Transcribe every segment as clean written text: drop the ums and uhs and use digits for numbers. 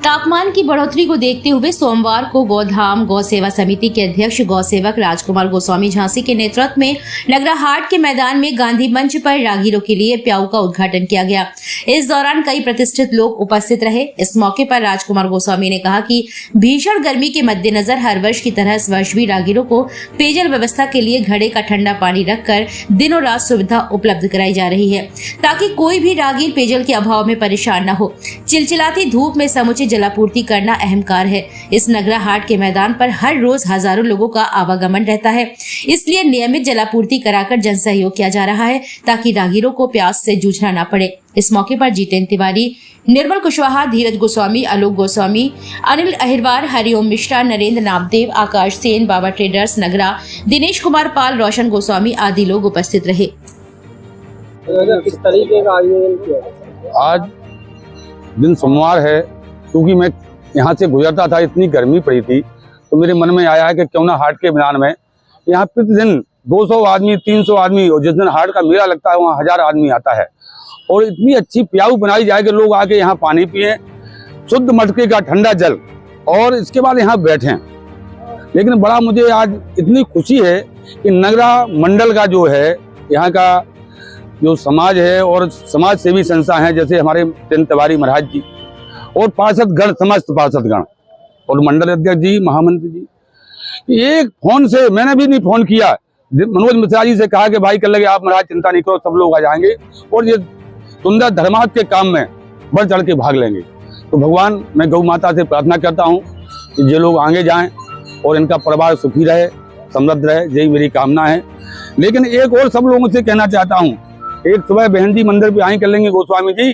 तापमान की बढ़ोतरी को देखते हुए सोमवार को गौधाम गौ सेवा समिति के अध्यक्ष गौ सेवक राजकुमार गोस्वामी झांसी के नेतृत्व में नगरा हाट के मैदान में गांधी मंच पर राहगीरों के लिए प्याऊ का उद्घाटन किया गया। इस दौरान कई प्रतिष्ठित लोग उपस्थित रहे। इस मौके पर राजकुमार गोस्वामी ने कहा कि भीषण गर्मी के मद्देनजर हर वर्ष की तरह इस वर्ष भी राहगीरों को पेयजल व्यवस्था के लिए घड़े का ठंडा पानी रखकर दिनों रात सुविधा उपलब्ध कराई जा रही है, ताकि कोई भी राहगीर पेयजल के अभाव में परेशान न हो। चिलचिलाती धूप में समुचित जलापूर्ति करना अहम कार्य है। इस नगरा हाट के मैदान पर हर रोज हजारों लोगों का आवागमन रहता है, इसलिए नियमित जलापूर्ति कराकर जन सहयोग किया जा रहा है, ताकि राहगीरों को प्यास से जूझना न पड़े। इस मौके पर जितेंद्र तिवारी, निर्मल कुशवाहा, धीरज गोस्वामी, आलोक गोस्वामी, अनिल अहिरवार, हरिओम मिश्रा, नरेंद्र नामदेव, आकाश सेन, बाबा ट्रेडर्स नगरा, दिनेश कुमार पाल, रोशन गोस्वामी आदि लोग उपस्थित रहे। किस तरीके का आयोजन किया? आज दिन सोमवार है, क्योंकि मैं यहाँ से गुजरता था, इतनी गर्मी पड़ी थी, तो मेरे मन में आया है कि क्यों ना हाट के मैदान में यहाँ प्रतिदिन 200 आदमी, 300 आदमी, और जिस दिन हाट का मेला लगता है वहाँ 1000 आदमी आता है, और इतनी अच्छी प्याऊ बनाई जाए कि लोग आके यहाँ पानी पिए, शुद्ध मटके का ठंडा जल, और इसके बाद यहाँ बैठें। लेकिन बड़ा मुझे आज इतनी खुशी है कि नगरा मंडल का जो है, यहाँ का जो समाज है और समाज सेवी संस्था है, जैसे हमारे जितेंद्र तिवारी महाराज जी और पार्षदगण, समस्त पार्षदगण और मंडल अध्यक्ष जी, महामंत्री जी, एक फोन से, मैंने भी नहीं फोन किया, मनोज मिश्रा जी से कहा कि भाई कर लगे आप महाराज, चिंता नहीं करो, सब लोग आ जाएंगे और ये सुंदर धर्मार्थ के काम में बढ़ चढ़ के भाग लेंगे। तो भगवान, मैं गौ माता से प्रार्थना करता हूँ कि ये लोग आगे जाएं और इनका परिवार सुखी रहे, समृद्ध रहे, यही मेरी कामना है। लेकिन एक और सब लोगों से कहना चाहता हूँ, एक सुबह बहन जी मंदिर पे आई कर लेंगे गोस्वामी जी,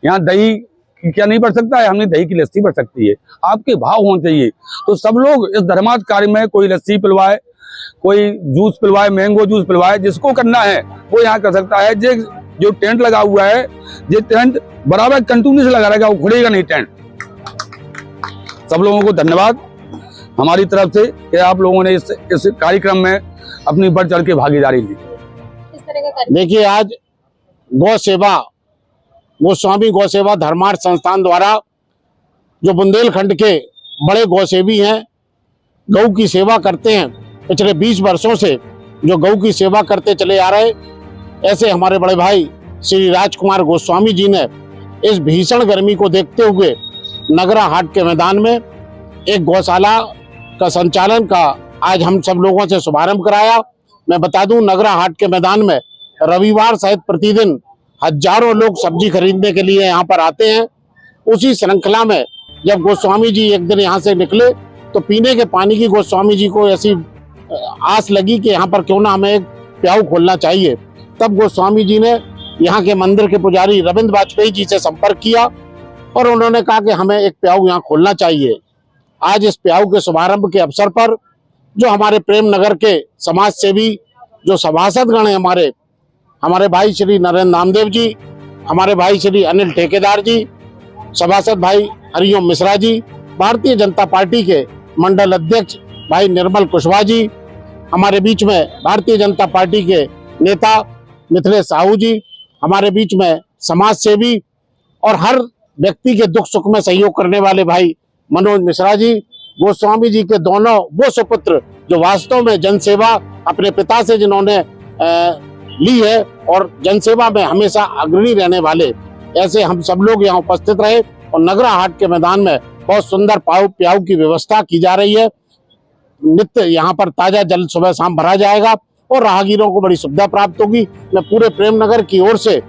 यहाँ दही क्या नहीं बढ़ सकता है, हमने दही की लस्सी बढ़ सकती है, आपके भाव होने चाहिए। तो सब लोग इस धर्मार्थ कार्य में, कोई लस्सी पिलवाए, कोई जूस पिलवाए, मैंगो जूस पिलवाए, जिसको करना है वो यहाँ कर सकता है। जो टेंट लगा हुआ है, ये टेंट बराबर कंटिन्यू से लगा रहेगा, वो खुलेगा नहीं टेंट। सब लोगों को धन्यवाद हमारी तरफ से कि आप लोगों ने इस कार्यक्रम में अपनी बढ़ चढ़ के भागीदारी ली। देखिए, आज गौ सेवा, गोस्वामी गौ सेवा धर्मार्थ संस्थान द्वारा जो बुंदेलखंड के बड़े गौसेवी हैं, गौ की सेवा करते हैं, पिछले 20 वर्षों से जो गौ की सेवा करते चले आ रहे, ऐसे हमारे बड़े भाई श्री राजकुमार गोस्वामी जी ने इस भीषण गर्मी को देखते हुए नगरा हाट के मैदान में एक गौशाला का संचालन का आज हम सब लोगों से शुभारंभ कराया। मैं बता दूं, नगरा हाट के मैदान में रविवार सहित प्रतिदिन हजारों लोग सब्जी खरीदने के लिए यहाँ पर आते हैं। उसी श्रृंखला में जब गोस्वामी जी एक दिन यहाँ से निकले, तो पीने के पानी की गोस्वामी जी को ऐसी आस लगी कि यहाँ पर क्यों ना हमें एक प्याऊ खोलना चाहिए। तब गोस्वामी जी ने यहाँ के मंदिर के पुजारी रविंद्र वाजपेयी जी से संपर्क किया और उन्होंने कहा कि हमें एक प्याऊ यहाँ खोलना चाहिए। आज इस प्याऊ के शुभारंभ के अवसर पर जो हमारे प्रेम नगर के समाज सेवी, जो सभासदगण हैं, हमारे भाई श्री नरेंद्र नामदेव जी, हमारे भाई श्री अनिल ठेकेदार जी, सभासद भाई हरिओम मिश्रा जी, भारतीय जनता पार्टी के मंडल अध्यक्ष भाई निर्मल कुशवाहा जी, हमारे बीच में भारतीय जनता पार्टी के नेता मिथिलेश साहू जी, हमारे बीच में समाज सेवी और हर व्यक्ति के दुख सुख में सहयोग करने वाले भाई मनोज मिश्रा जी, गोस्वामी जी के दोनों वो सुपुत्र जो वास्तव में जनसेवा अपने पिता से जिन्होंने ली है और जनसेवा में हमेशा अग्रणी रहने वाले, ऐसे हम सब लोग यहाँ उपस्थित रहे और नगरा हाट के मैदान में बहुत सुंदर प्याऊ की व्यवस्था की जा रही है। नित्य यहाँ पर ताजा जल सुबह शाम भरा जाएगा और राहगीरों को बड़ी सुविधा प्राप्त होगी। मैं पूरे प्रेम नगर की ओर से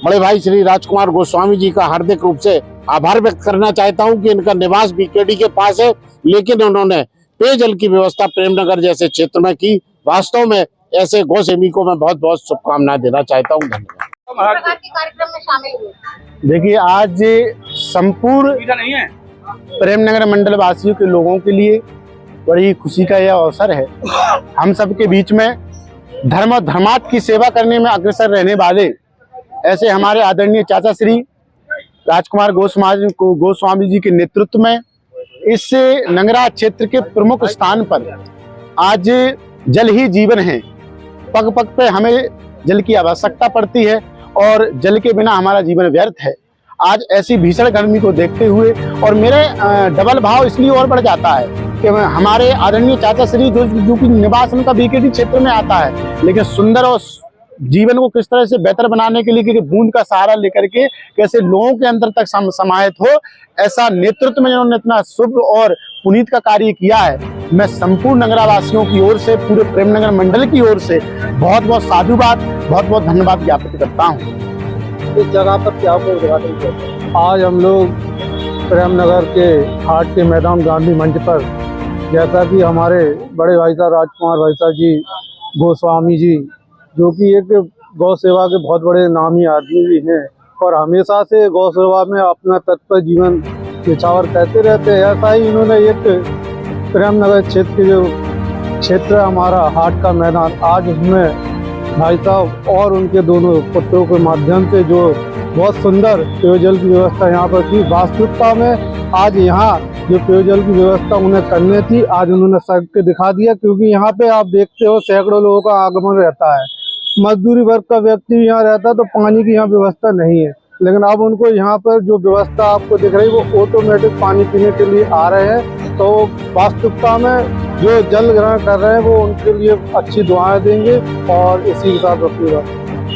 बड़े भाई श्री राजकुमार गोस्वामी जी का हार्दिक रूप से आभार व्यक्त करना चाहता हूं कि इनका निवास बीकेडी के पास है, लेकिन उन्होंने पेयजल की व्यवस्था प्रेम नगर जैसे क्षेत्र में की। वास्तव में ऐसे गौसेवी को मैं बहुत बहुत शुभकामनाएं देना चाहता हूं। धन्यवाद। कार्यक्रम में शामिल हुए। देखिए, आज संपूर्ण प्रेमनगर मंडल वासियों के लोगों के लिए बड़ी खुशी का यह अवसर है। हम सबके बीच में धर्म और धर्मार्थ की सेवा करने में अग्रसर रहने वाले ऐसे हमारे आदरणीय चाचा श्री राजकुमार गोस्वामी जी के नेतृत्व में इस नगरा क्षेत्र के प्रमुख स्थान पर आज जल ही जीवन है। पग पग पे हमें जल की आवश्यकता पड़ती है और जल के बिना हमारा जीवन व्यर्थ है। आज ऐसी भीषण गर्मी को देखते हुए और मेरे डबल भाव इसलिए और बढ़ जाता है कि हमारे आदरणीय चाचा श्री जो कि निवास उनका बीकेडी क्षेत्र में आता है, लेकिन सुंदर और जीवन को किस तरह से बेहतर बनाने के लिए कि बूंद का सहारा लेकर के कैसे लोगों के अंदर तक समाहित हो, ऐसा नेतृत्व में जिन्होंने इतना शुभ और पुनीत का कार्य किया है। मैं संपूर्ण नगरवासियों की ओर से, पूरे प्रेमनगर मंडल की ओर से बहुत बहुत साधुवाद, बहुत बहुत धन्यवाद ज्ञापित करता हूँ। इस जगह पर क्या को उद्घाटन किया? आज हम लोग प्रेमनगर के हाट के मैदान गांधी मंच पर, जैसा कि हमारे बड़े भाई साहब राजकुमार भाई साहब जी गोस्वामी जी, जो कि एक गौ सेवा के बहुत बड़े नामी आदमी भी हैं और हमेशा से गौ सेवा में अपना तत्पर जीवन निछावर करते रहते हैं, ऐसा ही इन्होंने एक प्रेमनगर क्षेत्र के जो क्षेत्र हमारा हाट का मैदान, आज उसमें भाई साहब और उनके दोनों पुत्रों के माध्यम से जो बहुत सुंदर पेयजल की व्यवस्था यहाँ पर की। वास्तविकता में आज यहाँ जो पेयजल की व्यवस्था उन्हें करनी थी, आज उन्होंने सबके दिखा दिया, क्योंकि यहाँ पे आप देखते हो सैकड़ों लोगों का आगमन रहता है, मजदूरी वर्ग का व्यक्ति भी यहाँ रहता है, तो पानी की यहाँ व्यवस्था नहीं है। लेकिन अब उनको यहाँ पर जो व्यवस्था आपको दिख रही है वो ऑटोमेटिक पानी पीने के लिए आ रहे हैं, तो वास्तविकता में जो जल ग्रहण कर रहे हैं वो उनके लिए अच्छी दुआएं देंगे और इसी के साथ रखिएगा।